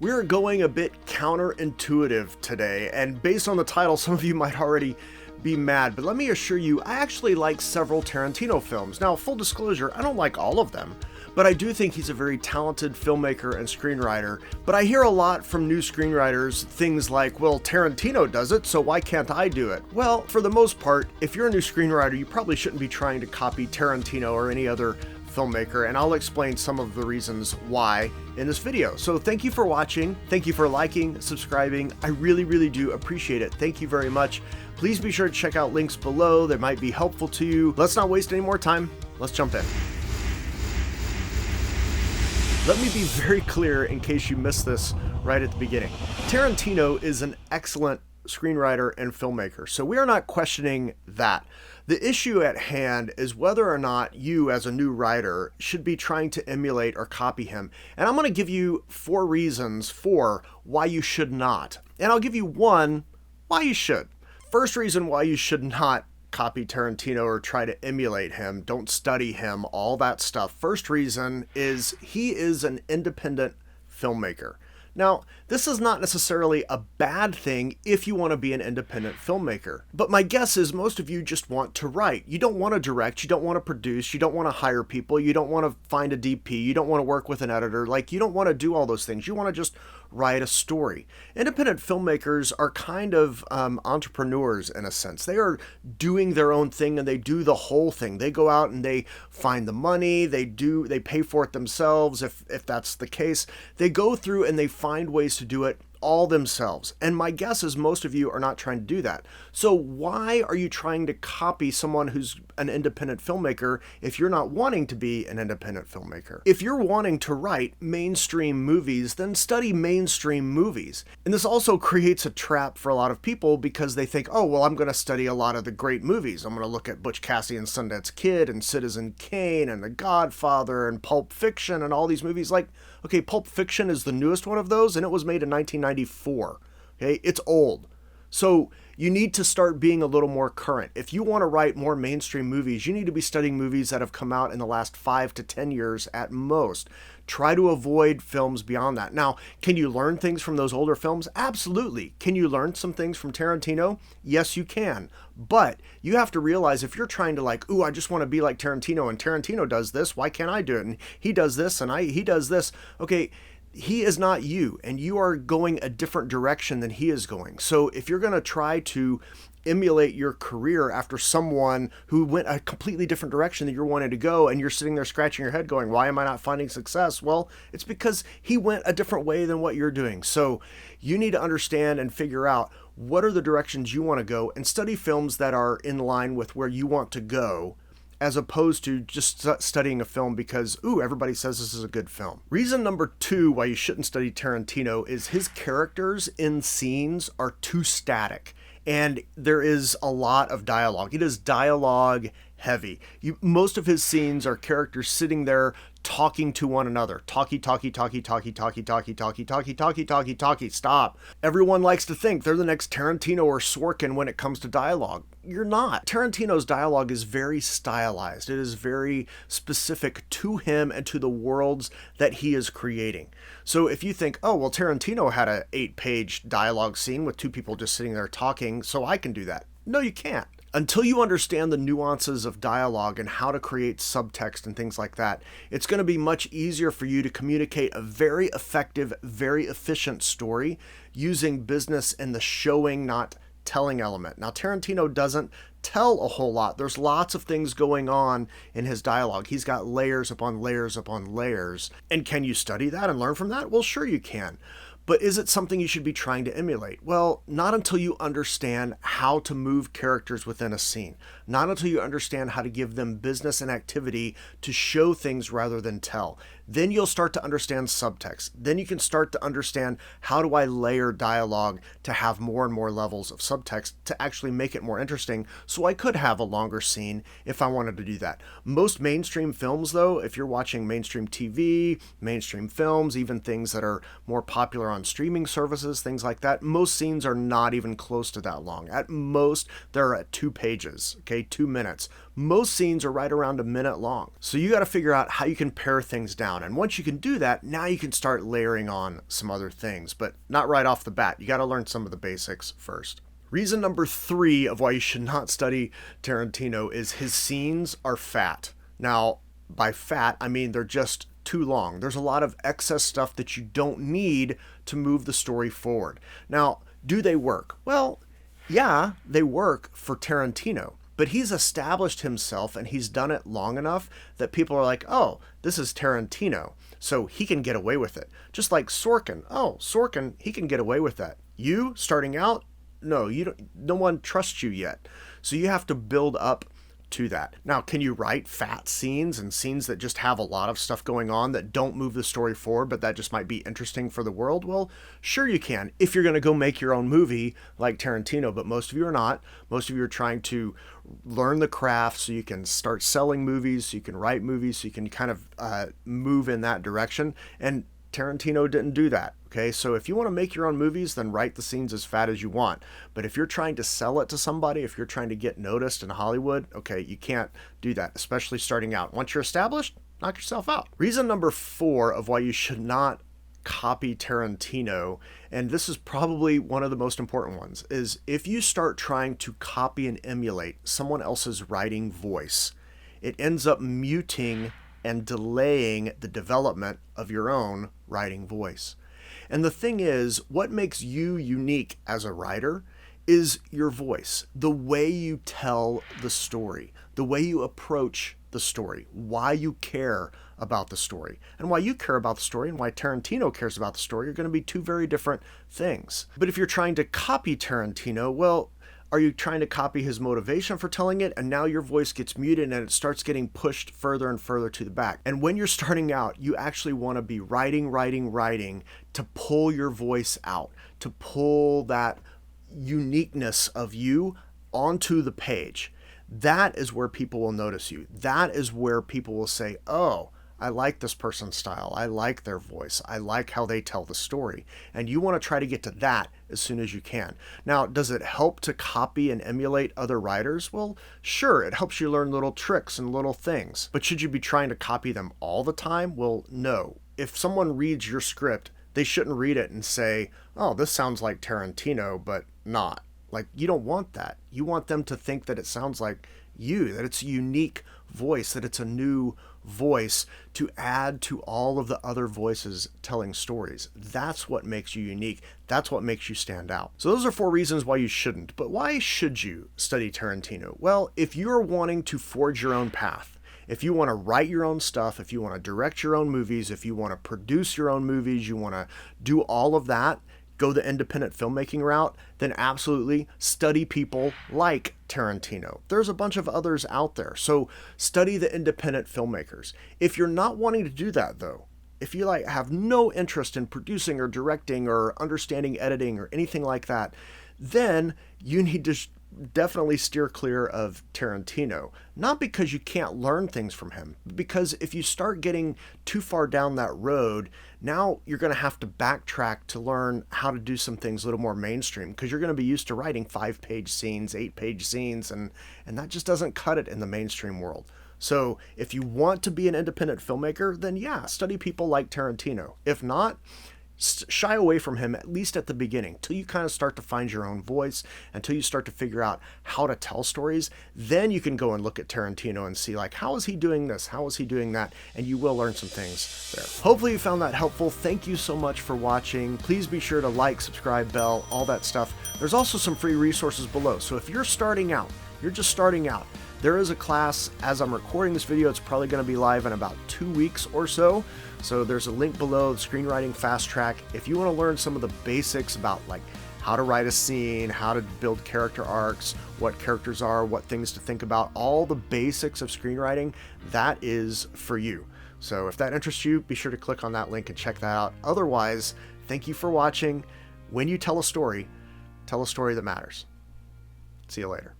We're going a bit counterintuitive today, and based on the title, some of you might already be mad, but let me assure you, I actually like several Tarantino films. Now, full disclosure, I don't like all of them, but I do think he's a very talented filmmaker and screenwriter. But I hear a lot from new screenwriters, things like, well, Tarantino does it, so why can't I do it? Well, for the most part, if you're a new screenwriter, you probably shouldn't be trying to copy Tarantino or any other filmmaker, and I'll explain some of the reasons why in this video. So thank you for watching, thank you for liking, subscribing, I really do appreciate it. Thank you very much. Please be sure to check out links below that might be helpful to you. Let's not waste any more time, let's jump in. Let me be very clear in case you missed this right at the beginning. Tarantino is an excellent screenwriter and filmmaker, so we are not questioning that. The issue at hand is whether or not you, as a new writer, should be trying to emulate or copy him. And I'm going to give you 4 reasons for why you should not. And I'll give you one why you should. First reason why you should not copy Tarantino or try to emulate him, don't study him, all that stuff. First reason is he is an independent filmmaker. Now, this is not necessarily a bad thing if you want to be an independent filmmaker, but my guess is most of you just want to write. You don't want to direct, you don't want to produce, you don't want to hire people, you don't want to find a DP, you don't want to work with an editor, like you don't want to do all those things. You want to just write a story. Independent filmmakers are kind of entrepreneurs in a sense. They are doing their own thing and they do the whole thing. They go out and they find the money, they pay for it themselves if that's the case. They go through and they find ways to do it all themselves. And my guess is most of you are not trying to do that. So why are you trying to copy someone who's an independent filmmaker if you're not wanting to be an independent filmmaker? If you're wanting to write mainstream movies, then study mainstream movies. And this also creates a trap for a lot of people because they think, oh, well, I'm going to study a lot of the great movies. I'm going to look at Butch Cassidy and Sundance Kid and Citizen Kane and The Godfather and Pulp Fiction and all these movies. Like, okay, Pulp Fiction is the newest one of those, and it was made in 1994. Okay, it's old. So you need to start being a little more current. If you want to write more mainstream movies, you need to be studying movies that have come out in the last 5 to 10 years at most. Try to avoid films beyond that. Now, can you learn things from those older films? Absolutely. Can you learn some things from Tarantino? Yes, you can. But you have to realize if you're trying to like, ooh, I just want to be like Tarantino and Tarantino does this, why can't I do it? And he does this and he does this. Okay, he is not you, and you are going a different direction than he is going. So if you're going to try to emulate your career after someone who went a completely different direction that you're wanting to go, and you're sitting there scratching your head going, why am I not finding success? Well, it's because he went a different way than what you're doing. So you need to understand and figure out what are the directions you want to go and study films that are in line with where you want to go, as opposed to just studying a film because, ooh, everybody says this is a good film. Reason number 2 why you shouldn't study Tarantino is his characters in scenes are too static. And there is a lot of dialogue. It is dialogue heavy. Most of his scenes are characters sitting there talking to one another. Talkie. Stop. Everyone likes to think they're the next Tarantino or Sorkin when it comes to dialogue. You're not. Tarantino's dialogue is very stylized. It is very specific to him and to the worlds that he is creating. So if you think, oh, well, Tarantino had an 8-page dialogue scene with 2 people just sitting there talking, so I can do that. No, you can't. Until you understand the nuances of dialogue and how to create subtext and things like that, it's going to be much easier for you to communicate a very effective, very efficient story using business and the showing, not telling element. Now, Tarantino doesn't tell a whole lot. There's lots of things going on in his dialogue. He's got layers upon layers upon layers. And can you study that and learn from that? Well, sure you can. But is it something you should be trying to emulate? Well, not until you understand how to move characters within a scene. Not until you understand how to give them business and activity to show things rather than tell. Then you'll start to understand subtext. Then you can start to understand, how do I layer dialogue to have more and more levels of subtext to actually make it more interesting, so I could have a longer scene if I wanted to do that. Most mainstream films, though, if you're watching mainstream TV, mainstream films, even things that are more popular on streaming services, things like that, most scenes are not even close to that long. At most, they're at 2 pages, okay, 2 minutes. Most scenes are right around a minute long. So you got to figure out how you can pare things down. down. And once you can do that, now you can start layering on some other things, but not right off the bat. You got to learn some of the basics first. Reason number 3 of why you should not study Tarantino is his scenes are fat. Now, by fat, I mean they're just too long. There's a lot of excess stuff that you don't need to move the story forward. Now, do they work? Well, yeah, they work for Tarantino, but he's established himself and he's done it long enough that people are like, oh, this is Tarantino, so he can get away with it. Just like Sorkin. Oh, Sorkin, he can get away with that. You, starting out, no, you don't, no one trusts you yet. So you have to build up to that. Now, can you write fat scenes and scenes that just have a lot of stuff going on that don't move the story forward, but that just might be interesting for the world? Well, sure you can, if you're going to go make your own movie like Tarantino, but most of you are not. Most of you are trying to learn the craft so you can start selling movies, so you can write movies, so you can kind of move in that direction. And Tarantino didn't do that. Okay, so if you want to make your own movies, then write the scenes as fat as you want. But if you're trying to sell it to somebody, if you're trying to get noticed in Hollywood, okay, you can't do that, especially starting out. Once you're established, knock yourself out. Reason number 4 of why you should not copy Tarantino, and this is probably one of the most important ones, is if you start trying to copy and emulate someone else's writing voice, it ends up muting and delaying the development of your own writing voice. And the thing is, what makes you unique as a writer is your voice, the way you tell the story, the way you approach the story, why you care about the story. And why you care about the story and why Tarantino cares about the story are going to be two very different things. But if you're trying to copy Tarantino, well, are you trying to copy his motivation for telling it? And now your voice gets muted and it starts getting pushed further and further to the back. And when you're starting out, you actually want to be writing to pull your voice out, to pull that uniqueness of you onto the page. That is where people will notice you. That is where people will say, oh, I like this person's style. I like their voice. I like how they tell the story. And you want to try to get to that as soon as you can. Now, does it help to copy and emulate other writers? Well, sure, it helps you learn little tricks and little things. But should you be trying to copy them all the time? Well, no. If someone reads your script, they shouldn't read it and say, oh, this sounds like Tarantino, but not. Like, you don't want that. You want them to think that it sounds like you, that it's a unique voice, that it's a new voice to add to all of the other voices telling stories. That's what makes you unique. That's what makes you stand out. So those are 4 reasons why you shouldn't. But why should you study Tarantino? Well, if you're wanting to forge your own path, if you want to write your own stuff, if you want to direct your own movies, if you want to produce your own movies, you want to do all of that, go the independent filmmaking route, then absolutely study people like Tarantino. There's a bunch of others out there. So study the independent filmmakers. If you're not wanting to do that though, if you have no interest in producing or directing or understanding editing or anything like that, then you need to definitely steer clear of Tarantino. Not because you can't learn things from him, but because if you start getting too far down that road, now you're going to have to backtrack to learn how to do some things a little more mainstream, because you're going to be used to writing 5-page scenes, 8-page scenes, and that just doesn't cut it in the mainstream world. So if you want to be an independent filmmaker, then yeah, study people like Tarantino. If not, shy away from him, at least at the beginning, till you kind of start to find your own voice, until you start to figure out how to tell stories. Then you can go and look at Tarantino and see, how is he doing this? How is he doing that? And you will learn some things there. Hopefully you found that helpful. Thank you so much for watching. Please be sure to like, subscribe, bell, all that stuff. There's also some free resources below. So if you're starting out, you're just starting out, there is a class. As I'm recording this video, it's probably going to be live in about 2 weeks or so. So there's a link below, the Screenwriting Fast Track. If you want to learn some of the basics about how to write a scene, how to build character arcs, what characters are, what things to think about, all the basics of screenwriting, that is for you. So if that interests you, be sure to click on that link and check that out. Otherwise, thank you for watching. When you tell a story that matters. See you later.